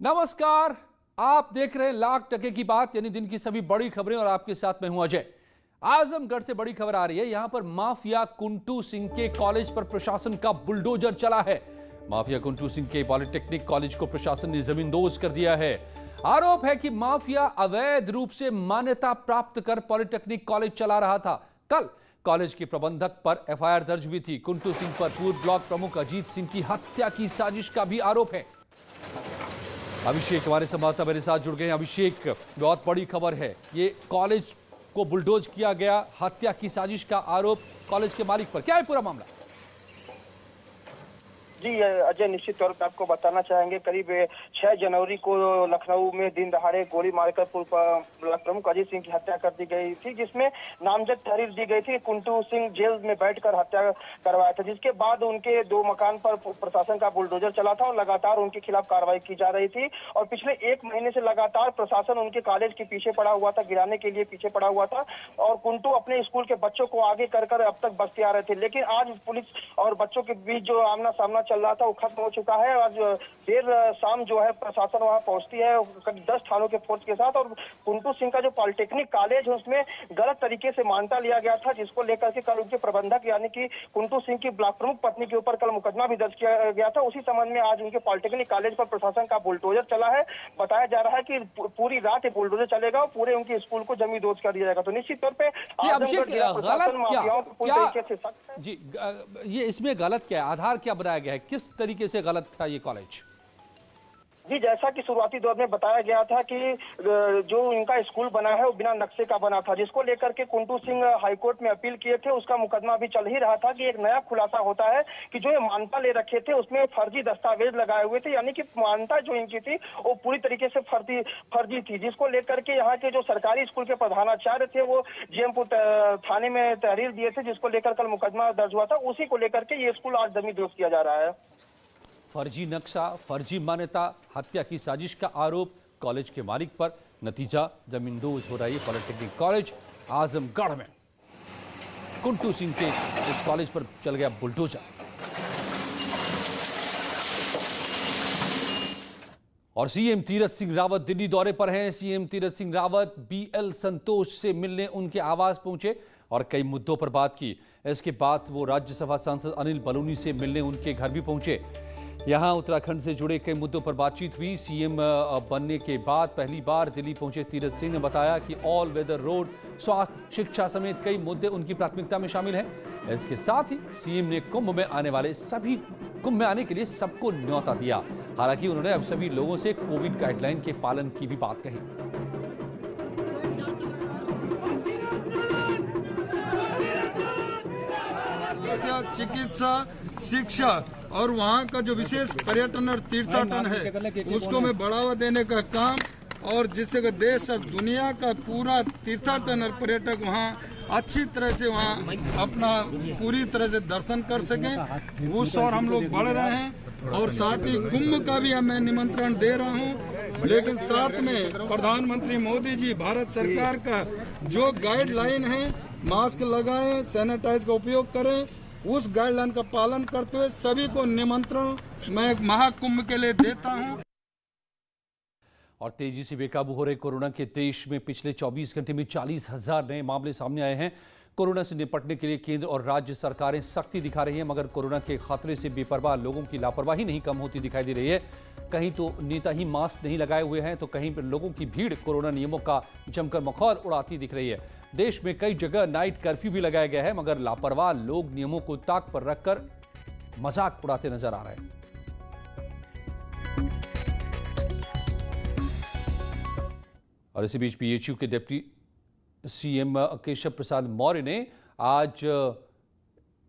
नमस्कार, आप देख रहे हैं लाख टके की बात यानी दिन की सभी बड़ी खबरें और आपके साथ मैं हूं अजय। आजमगढ़ से बड़ी खबर आ रही है। यहां पर माफिया कुंटू सिंह के कॉलेज पर प्रशासन का बुलडोजर चला है। माफिया कुंटू सिंह के पॉलिटेक्निक कॉलेज को प्रशासन ने जमींदोज कर दिया है। आरोप है कि माफिया अवैध रूप से मान्यता प्राप्त कर पॉलिटेक्निक कॉलेज चला रहा था। कल कॉलेज के प्रबंधक पर एफआईआर दर्ज हुई थी। कुंटू सिंह पर पूर्व ब्लॉक प्रमुख अजीत सिंह की हत्या की साजिश का भी आरोप है। अभिषेक हमारे संवाददाता मेरे साथ जुड़ गए हैं। अभिषेक, बहुत बड़ी खबर है, ये कॉलेज को बुलडोज किया गया, हत्या की साजिश का आरोप कॉलेज के मालिक पर, क्या है पूरा मामला? जी अजय, निश्चित तौर पर आपको बताना चाहेंगे, करीब 6 जनवरी को लखनऊ में दिन दहाड़े गोली मारकर पूर्व प्रमुख अजीत सिंह की हत्या कर दी गई थी, जिसमें नामजद तहरीर दी गई थी। कुंटू सिंह जेल में बैठकर हत्या करवाया था, जिसके बाद उनके 2 मकान पर प्रशासन का बुलडोजर चला था और लगातार उनके खिलाफ कार्रवाई की जा रही थी। और पिछले 1 महीने से लगातार प्रशासन उनके कॉलेज के पीछे पड़ा हुआ था, गिराने के लिए पीछे पड़ा हुआ था और कुंटू अपने स्कूल के बच्चों को आगे कर अब तक बचते आ रहे थे। लेकिन आज पुलिस और बच्चों के बीच जो आमना सामना चल रहा था वो खत्म हो चुका है। आज देर शाम जो है प्रशासन वहां पहुंचती है करीब 10 थानों के फोर्स के साथ, और कुंटू सिंह का जो पॉलिटेक्निक कॉलेज है उसमें गलत तरीके से मान्यता लिया गया था, जिसको लेकर के कल उनके प्रबंधक यानी कि कुंटू सिंह की ब्लॉक प्रमुख पत्नी के ऊपर कल मुकदमा भी दर्ज किया गया था। उसी संबंध में आज उनके पॉलिटेक्निक कॉलेज पर प्रशासन का बुलडोजर चला है। बताया जा रहा है कि पूरी रात बुलडोजर चलेगा और पूरे उनके स्कूल को जमींदोज कर दिया जाएगा। तो निश्चित तौर पर जी, ये इसमें गलत क्या है, आधार क्या बनाया गया है, किस तरीके से गलत था ये कॉलेज? जी, जैसा कि शुरुआती दौर में बताया गया था कि जो इनका स्कूल बना है वो बिना नक्शे का बना था, जिसको लेकर के कुंटू सिंह हाईकोर्ट में अपील किए थे। उसका मुकदमा भी चल ही रहा था कि एक नया खुलासा होता है कि जो ये मान्यता ले रखे थे उसमें फर्जी दस्तावेज लगाए हुए थे, यानी कि मान्यता जो इनकी थी वो पूरी तरीके से फर्जी थी, जिसको लेकर के यहाँ के जो सरकारी स्कूल के प्रधानाचार्य थे वो जीएमपुर थाने में तहरीर दिए थे, जिसको लेकर कल मुकदमा दर्ज हुआ था। उसी को लेकर के ये स्कूल आज जमींदोज किया जा रहा है। फर्जी नक्शा, फर्जी मान्यता, हत्या की साजिश का आरोप कॉलेज के मालिक पर। नतीजा जमींदोज हो रही है पॉलिटेक्निक कॉलेज आजमगढ़ में। कुंटू सिंह के इस कॉलेज पर चल गया बुलडोजर। और सीएम तीरथ सिंह रावत दिल्ली दौरे पर हैं। सीएम तीरथ सिंह रावत बीएल संतोष से मिलने उनके आवास पहुंचे और कई मुद्दों पर बात की। इसके बाद वो राज्यसभा सांसद अनिल बलूनी से मिलने उनके घर भी पहुंचे। यहां उत्तराखंड से जुड़े कई मुद्दों पर बातचीत हुई। सीएम बनने के बाद पहली बार दिल्ली पहुंचे तीरथ सिंह ने बताया कि ऑल वेदर रोड, स्वास्थ्य, शिक्षा समेत कई मुद्दे उनकी प्राथमिकता में शामिल हैं। इसके साथ ही सीएम ने कुंभ में आने के लिए सबको न्योता दिया। हालांकि उन्होंने अब सभी लोगों से कोविड गाइडलाइन के पालन की भी बात कही। चिकित्सा, शिक्षा और वहाँ का जो विशेष पर्यटन और तीर्थाटन है उसको मैं बढ़ावा देने का काम, और जिससे कि देश और दुनिया का पूरा तीर्थाटन और पर्यटक वहाँ अच्छी तरह से वहाँ अपना पूरी तरह से दर्शन कर सकें, उस और हम लोग बढ़ रहे हैं। और साथ ही कुंभ का भी मैं निमंत्रण दे रहा हूँ, लेकिन साथ में प्रधानमंत्री मोदी जी, भारत सरकार का जो गाइडलाइन है, मास्क लगाएं, सैनिटाइज का उपयोग करें, उस गाइडलाइन का पालन करते हुए सभी को निमंत्रण मैं महाकुंभ के लिए देता हूं। और तेजी से बेकाबू हो रहे कोरोना के देश में पिछले 24 घंटे में 40,000 नए मामले सामने आए हैं। कोरोना से निपटने के लिए केंद्र और राज्य सरकारें सख्ती दिखा रही हैं, मगर कोरोना के खतरे से बेपरवाह लोगों की लापरवाही नहीं कम होती दिखाई दे रही है। कहीं तो नेता ही मास्क नहीं लगाए हुए हैं, तो कहीं पर लोगों की भीड़ कोरोना नियमों का जमकर मखौल उड़ाती दिख रही है। देश में कई जगह नाइट कर्फ्यू भी लगाया गया है, मगर लापरवाह लोग नियमों को ताक पर रखकर मजाक उड़ाते नजर आ रहे हैं। और इसी बीच पीएचयू के डिप्टी सीएम केशव प्रसाद मौर्य ने आज,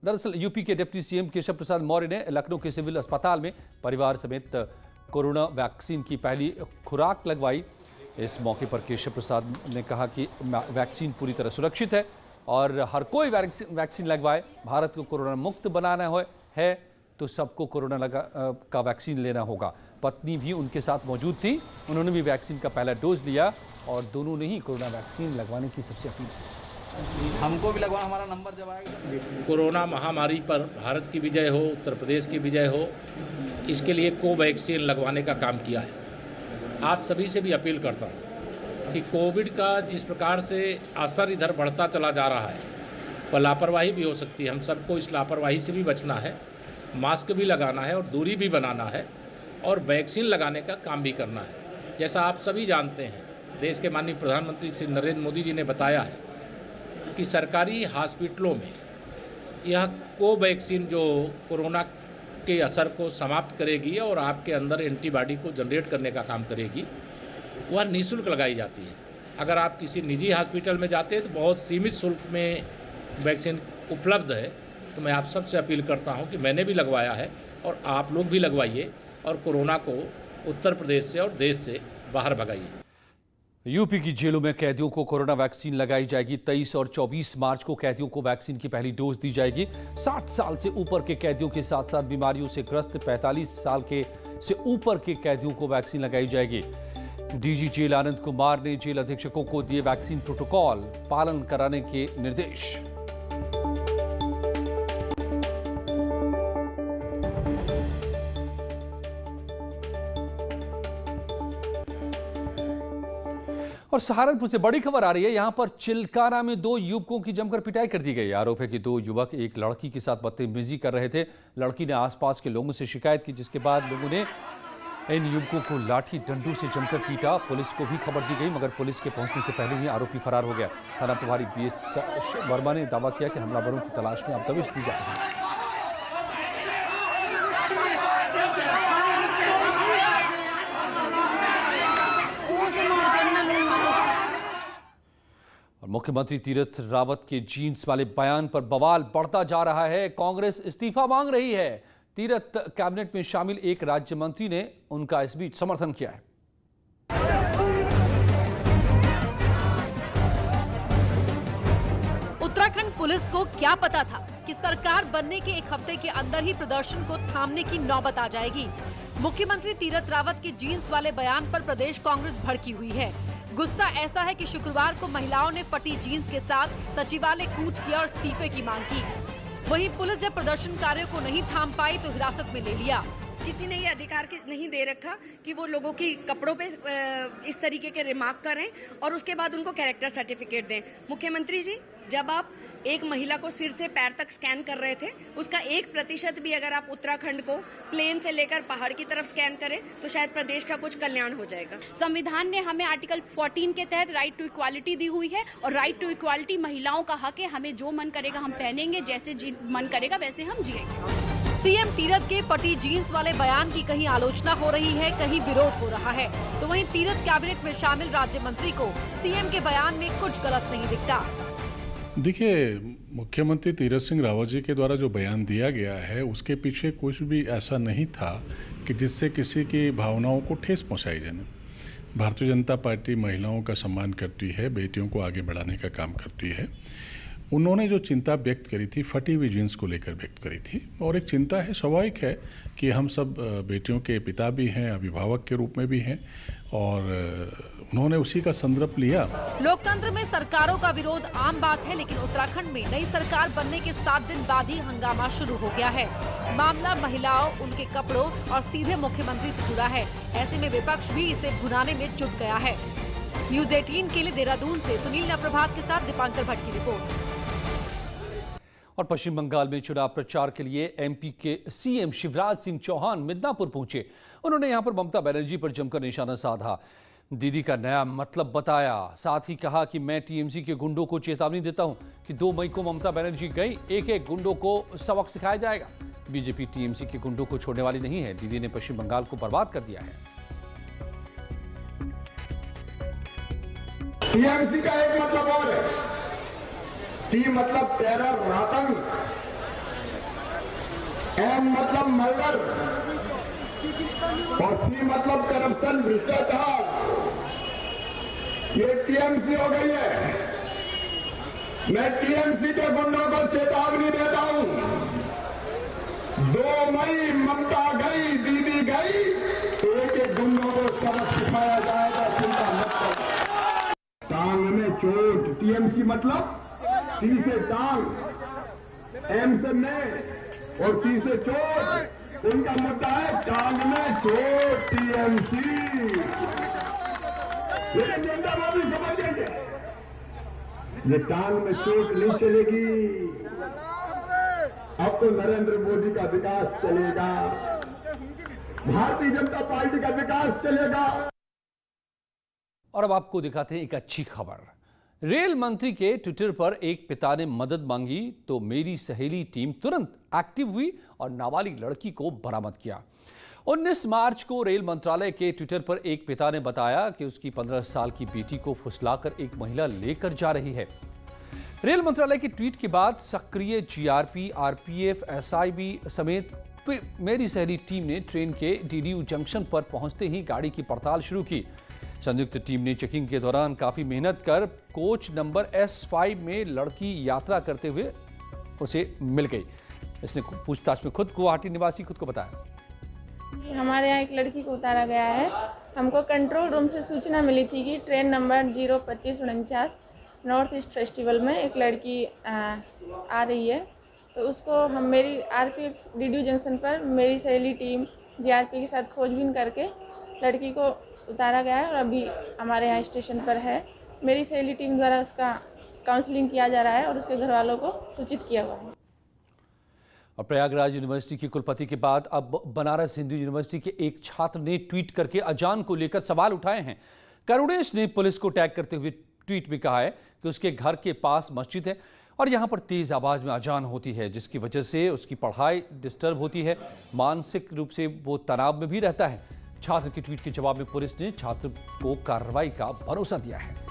दरअसल यूपी के डिप्टी सीएम केशव प्रसाद मौर्य ने लखनऊ के सिविल अस्पताल में परिवार समेत कोरोना वैक्सीन की पहली खुराक लगवाई। इस मौके पर केशव प्रसाद ने कहा कि वैक्सीन पूरी तरह सुरक्षित है और हर कोई वैक्सीन लगवाए। भारत को कोरोना मुक्त बनाना है तो सबको कोरोना का वैक्सीन लेना होगा। पत्नी भी उनके साथ मौजूद थी, उन्होंने भी वैक्सीन का पहला डोज लिया और दोनों ने ही कोरोना वैक्सीन लगवाने की सबसे अपील की। हमको भी लगवाना, हमारा नंबर जब आएगा। कोरोना महामारी पर भारत की विजय हो, उत्तर प्रदेश की विजय हो, इसके लिए कोवैक्सीन लगवाने का काम किया है। आप सभी से भी अपील करता हूँ कि कोविड का जिस प्रकार से असर इधर बढ़ता चला जा रहा है, पर लापरवाही भी हो सकती है। हम सबको इस लापरवाही से भी बचना है, मास्क भी लगाना है और दूरी भी बनाना है और वैक्सीन लगाने का काम भी करना है। जैसा आप सभी जानते हैं, देश के माननीय प्रधानमंत्री श्री नरेंद्र मोदी जी ने बताया है कि सरकारी हॉस्पिटलों में यह कोवैक्सीन जो कोरोना के असर को समाप्त करेगी और आपके अंदर एंटीबॉडी को जनरेट करने का काम करेगी, वह निःशुल्क लगाई जाती है। अगर आप किसी निजी हॉस्पिटल में जाते हैं तो बहुत सीमित शुल्क में वैक्सीन उपलब्ध है। तो मैं आप सबसे अपील करता हूं कि मैंने भी लगवाया है और आप लोग भी लगवाइए और कोरोना को उत्तर प्रदेश से और देश से बाहर भगाइए। यूपी की जेलों में कैदियों को कोरोना वैक्सीन लगाई जाएगी। 23 और 24 मार्च को कैदियों को वैक्सीन की पहली डोज दी जाएगी। 60 साल से ऊपर के कैदियों के साथ साथ बीमारियों से ग्रस्त 45 साल के से ऊपर के कैदियों को वैक्सीन लगाई जाएगी। डीजी जेल आनंद कुमार ने जेल अधीक्षकों को दिए वैक्सीन प्रोटोकॉल पालन कराने के निर्देश। और सहारनपुर से बड़ी खबर आ रही है। यहां पर चिलकाना में 2 युवकों की जमकर पिटाई कर दी गई। आरोप है कि 2 युवक एक लड़की के साथ बदतमीजी कर रहे थे। लड़की ने आसपास के लोगों से शिकायत की, जिसके बाद लोगों ने इन युवकों को लाठी डंडों से जमकर पीटा। पुलिस को भी खबर दी गई, मगर पुलिस के पहुंचने से पहले ही आरोपी फरार हो गया। थाना प्रभारी BS वर्मा ने दावा किया कि हमलावरों की तलाश में अब दबिश दी जा रही है। मुख्यमंत्री तीरथ रावत के जीन्स वाले बयान पर बवाल बढ़ता जा रहा है। कांग्रेस इस्तीफा मांग रही है। तीरथ कैबिनेट में शामिल एक राज्य मंत्री ने उनका इस बीच समर्थन किया है। उत्तराखंड पुलिस को क्या पता था कि सरकार बनने के 1 हफ्ते के अंदर ही प्रदर्शन को थामने की नौबत आ जाएगी। मुख्यमंत्री तीरथ रावत के जीन्स वाले बयान पर प्रदेश कांग्रेस भड़की हुई है। गुस्सा ऐसा है कि शुक्रवार को महिलाओं ने फटी जीन्स के साथ सचिवालय कूच किया और इस्तीफे की मांग की। वहीं पुलिस जब प्रदर्शनकारियों को नहीं थाम पाई तो हिरासत में ले लिया। किसी ने ये अधिकार नहीं दे रखा कि वो लोगों की कपड़ों पे इस तरीके के रिमार्क करें और उसके बाद उनको कैरेक्टर सर्टिफिकेट दें। मुख्यमंत्री जी, जब आप एक महिला को सिर से पैर तक स्कैन कर रहे थे, उसका 1% भी अगर आप उत्तराखंड को प्लेन से लेकर पहाड़ की तरफ स्कैन करें तो शायद प्रदेश का कुछ कल्याण हो जाएगा। संविधान ने हमें आर्टिकल 14 के तहत राइट टू इक्वालिटी दी हुई है और राइट टू इक्वालिटी महिलाओं का हक है। हमें जो मन करेगा हम पहनेंगे, जैसे मन करेगा वैसे हम जिएंगे। सीएम तीरथ के फटी जीन्स वाले बयान की कहीं आलोचना हो रही है, कहीं विरोध हो रहा है, तो वहीं तीरथ कैबिनेट में शामिल राज्य मंत्री को सीएम के बयान में कुछ गलत नहीं दिखता। देखिए, मुख्यमंत्री तीरथ सिंह रावत जी के द्वारा जो बयान दिया गया है उसके पीछे कुछ भी ऐसा नहीं था कि जिससे किसी की भावनाओं को ठेस पहुंचाई जाए। भारतीय जनता पार्टी महिलाओं का सम्मान करती है, बेटियों को आगे बढ़ाने का काम करती है। उन्होंने जो चिंता व्यक्त करी थी फटी हुई जीन्स को लेकर व्यक्त करी थी, और एक चिंता है, स्वाभाविक है कि हम सब बेटियों के पिता भी हैं, अभिभावक के रूप में भी हैं, और उन्होंने उसी का संदर्भ लिया। लोकतंत्र में सरकारों का विरोध आम बात है, लेकिन उत्तराखंड में नई सरकार बनने के 7 दिन बाद ही हंगामा शुरू हो गया है। मामला महिलाओं, उनके कपड़ों और सीधे मुख्यमंत्री से जुड़ा है। ऐसे में विपक्ष भी इसे भुनाने में जुट गया है। न्यूज़ 18 के लिए देहरादून से सुनील नप्रभात के साथ दीपांकर भट्ट की रिपोर्ट। और पश्चिम बंगाल में चुनाव प्रचार के लिए एमपी के सीएम शिवराज सिंह चौहान मिदनापुर पहुंचे। उन्होंने यहां पर ममता बनर्जी पर जमकर निशाना साधा, दीदी का नया मतलब बताया। साथ ही कहा कि मैं टीएमसी के गुंडों को चेतावनी देता हूं कि 2 मई को ममता बनर्जी गई, एक गुंडों को सबक सिखाया जाएगा। बीजेपी टीएमसी के गुंडों को छोड़ने वाली नहीं है। दीदी ने पश्चिम बंगाल को बर्बाद कर दिया है। टीएमसी का एक मतलब और है, टी मतलब टेरर, आतंक, एम मतलब मर्डर और सी मतलब करप्शन, भ्रष्टाचार। ये टीएमसी हो गई है। मैं टीएमसी के गुंडों को चेतावनी देता हूं, 2 मई ममता गई, दीदी गई, एक गुंडों को सबक सिखाया जाएगा, चिंता मत करो। टांग में चोट, टीएमसी मतलब टी से टांग, एम से मैं और सी से चोट। उनका मुद्दा है टांग में चोट, टीएमसी। ये जनता वो भी समझ गई है, ये टांग में चोट नहीं चलेगी। अब तो नरेंद्र मोदी का विकास चलेगा, भारतीय जनता पार्टी का विकास चलेगा। और अब आपको दिखाते हैं एक अच्छी खबर। रेल मंत्री के ट्विटर पर एक पिता ने मदद मांगी तो मेरी सहेली टीम तुरंत एक्टिव हुई और नाबालिग लड़की को बरामद किया। 19 मार्च को रेल मंत्रालय के ट्विटर पर एक पिता ने बताया कि उसकी 15 साल की बेटी को फुसलाकर एक महिला लेकर जा रही है। रेल मंत्रालय के ट्वीट के बाद सक्रिय जीआरपी, आरपीएफ, एसआईबी समेत मेरी सहेली टीम ने ट्रेन के डीडीयू जंक्शन पर पहुंचते ही गाड़ी की पड़ताल शुरू की। संयुक्त टीम ने चेकिंग के दौरान काफी मेहनत कर कोच नंबर S5 में लड़की यात्रा करते हुए उसे मिल गई। इसने पूछताछ में खुद गुवाहाटी निवासी खुद को बताया। हमारे यहाँ एक लड़की को उतारा गया है। हमको कंट्रोल रूम से सूचना मिली थी कि train number 02549 north east festival में एक लड़की आ रही है, तो उसको हम मेरी आरपीएफ डीडीयू जंक्शन पर मेरी सहेली टीम जीआरपी के साथ खोजबीन करके लड़की को उतारा गया है और अभी हमारे यहाँ स्टेशन पर है। मेरी सहेली टीम द्वारा उसका काउंसलिंग किया जा रहा है और उसके घर वालों को सूचित किया हुआ है। और प्रयागराज यूनिवर्सिटी के कुलपति के बाद अब बनारस हिंदू यूनिवर्सिटी के एक छात्र ने ट्वीट करके अजान को लेकर सवाल उठाए हैं। करुणेश ने पुलिस को टैग करते हुए ट्वीट में कहा है कि उसके घर के पास मस्जिद है और यहाँ पर तेज आवाज में अजान होती है, जिसकी वजह से उसकी पढ़ाई डिस्टर्ब होती है, मानसिक रूप से वो तनाव में भी रहता है। छात्र के ट्वीट के जवाब में पुलिस ने छात्र को कार्रवाई का भरोसा दिया है।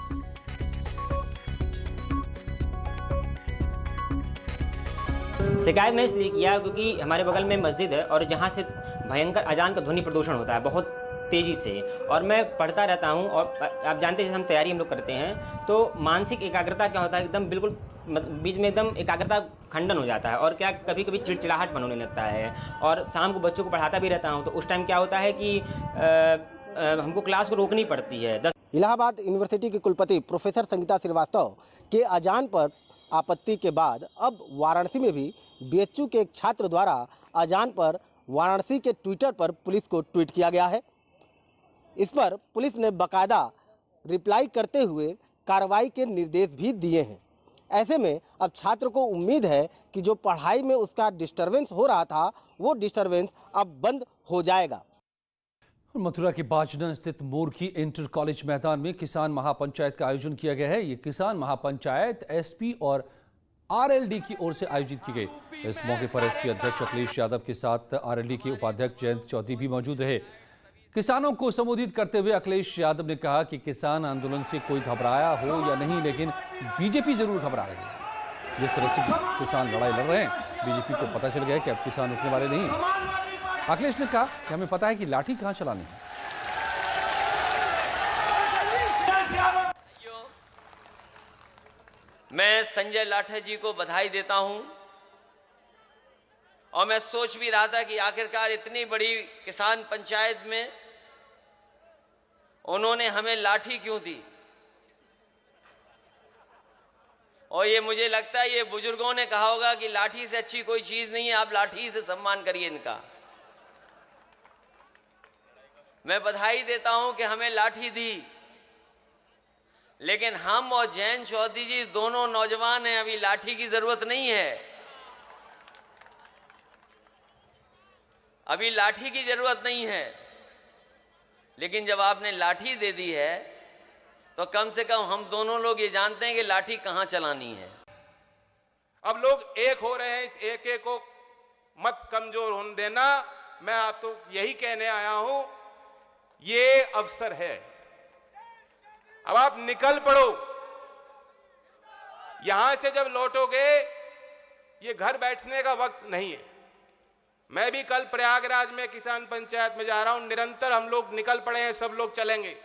शिकायत मैंने इसलिए किया क्योंकि हमारे बगल में मस्जिद है और जहाँ से भयंकर अजान का ध्वनि प्रदूषण होता है बहुत तेज़ी से, और मैं पढ़ता रहता हूँ। और आप जानते हैं जैसे हम तैयारी हम लोग करते हैं तो मानसिक एकाग्रता क्या होता है, एकदम बिल्कुल बीच में एकदम एकाग्रता खंडन हो जाता है और क्या कभी कभी चिड़चिड़ाहट होने लगता है। और शाम को बच्चों को पढ़ाता भी रहता हूँ तो उस टाइम क्या होता है कि हमको क्लास को रोकनी पड़ती है। इलाहाबाद यूनिवर्सिटी के कुलपति प्रोफेसर संगीता श्रीवास्तव के अजान पर आपत्ति के बाद अब वाराणसी में भी बीएचयू के एक छात्र द्वारा अजान पर वाराणसी के ट्विटर पर पुलिस को ट्वीट किया गया है। इस पर पुलिस ने बाकायदा रिप्लाई करते हुए कार्रवाई के निर्देश भी दिए हैं। ऐसे में अब छात्र को उम्मीद है कि जो पढ़ाई में उसका डिस्टरबेंस हो रहा था वो डिस्टरबेंस अब बंद हो जाएगा। मथुरा के बाजना स्थित मूर्खी इंटर कॉलेज मैदान में किसान महापंचायत का आयोजन किया गया है। ये किसान महापंचायत एसपी और आरएलडी की ओर से आयोजित की गई। इस मौके पर एसपी अध्यक्ष अखिलेश यादव के साथ आरएलडी के उपाध्यक्ष जयंत चौधरी भी मौजूद रहे। किसानों को संबोधित करते हुए अखिलेश यादव ने कहा कि किसान आंदोलन से कोई घबराया हो या नहीं, लेकिन बीजेपी जरूर घबरा रही है। जिस तरह से किसान लड़ाई लड़ रहे हैं, बीजेपी को पता चल गया कि अब किसान रुकने वाले नहीं। अखिलेश ने कहा कि हमें पता है कि लाठी कहां चलानी है। मैं संजय लाठे जी को बधाई देता हूं और मैं सोच भी रहा था कि आखिरकार इतनी बड़ी किसान पंचायत में उन्होंने हमें लाठी क्यों दी। और ये मुझे लगता है ये बुजुर्गों ने कहा होगा कि लाठी से अच्छी कोई चीज नहीं है, आप लाठी से सम्मान करिए इनका। मैं बधाई देता हूं कि हमें लाठी दी, लेकिन हम और जयंत चौधरी जी दोनों नौजवान हैं, अभी लाठी की जरूरत नहीं है। अभी लाठी की जरूरत नहीं है, लेकिन जब आपने लाठी दे दी है तो कम से कम हम दोनों लोग ये जानते हैं कि लाठी कहां चलानी है। अब लोग एक हो रहे हैं, इस एक को मत कमजोर होने देना। मैं आप तो यही कहने आया हूं, ये अवसर है, अब आप निकल पड़ो। यहां से जब लौटोगे ये घर बैठने का वक्त नहीं है। मैं भी कल प्रयागराज में किसान पंचायत में जा रहा हूं, निरंतर हम लोग निकल पड़े हैं, सब लोग चलेंगे।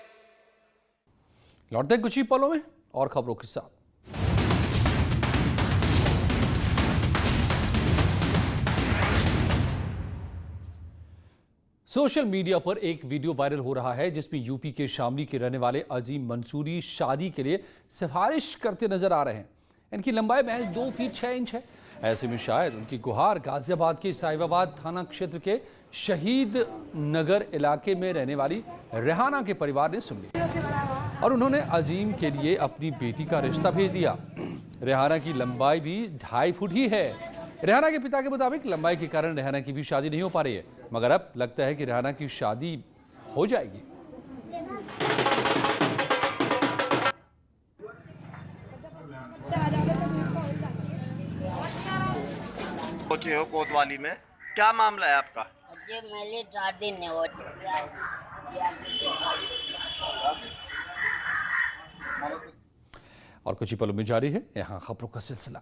लौटते कुछ ही पलों में और खबरों के साथ। सोशल मीडिया पर एक वीडियो वायरल हो रहा है जिसमें यूपी के शामली के रहने वाले अजीम मंसूरी शादी के लिए सिफारिश करते नजर आ रहे हैं। इनकी लंबाई महज 2 फीट 6 इंच है। ऐसे में शायद उनकी गुहार गाजियाबाद के साहिबाबाद थाना क्षेत्र के शहीद नगर इलाके में रहने वाली रेहाना के परिवार ने सुन ली। और उन्होंने अजीम के लिए अपनी बेटी का रिश्ता भेज दिया। रेहाना की लंबाई भी 2.5 फुट ही है। रेहाना के पिता के मुताबिक लंबाई के कारण रेहाना की भी शादी नहीं हो पा रही है, मगर अब लगता है कि रेहाना की शादी हो जाएगी। पहुंचे हो कोतवाली में, क्या मामला है आपका? जी मेरी शादी नहीं होती। और कुछ ही पलों में जारी है यहाँ खबरों का सिलसिला।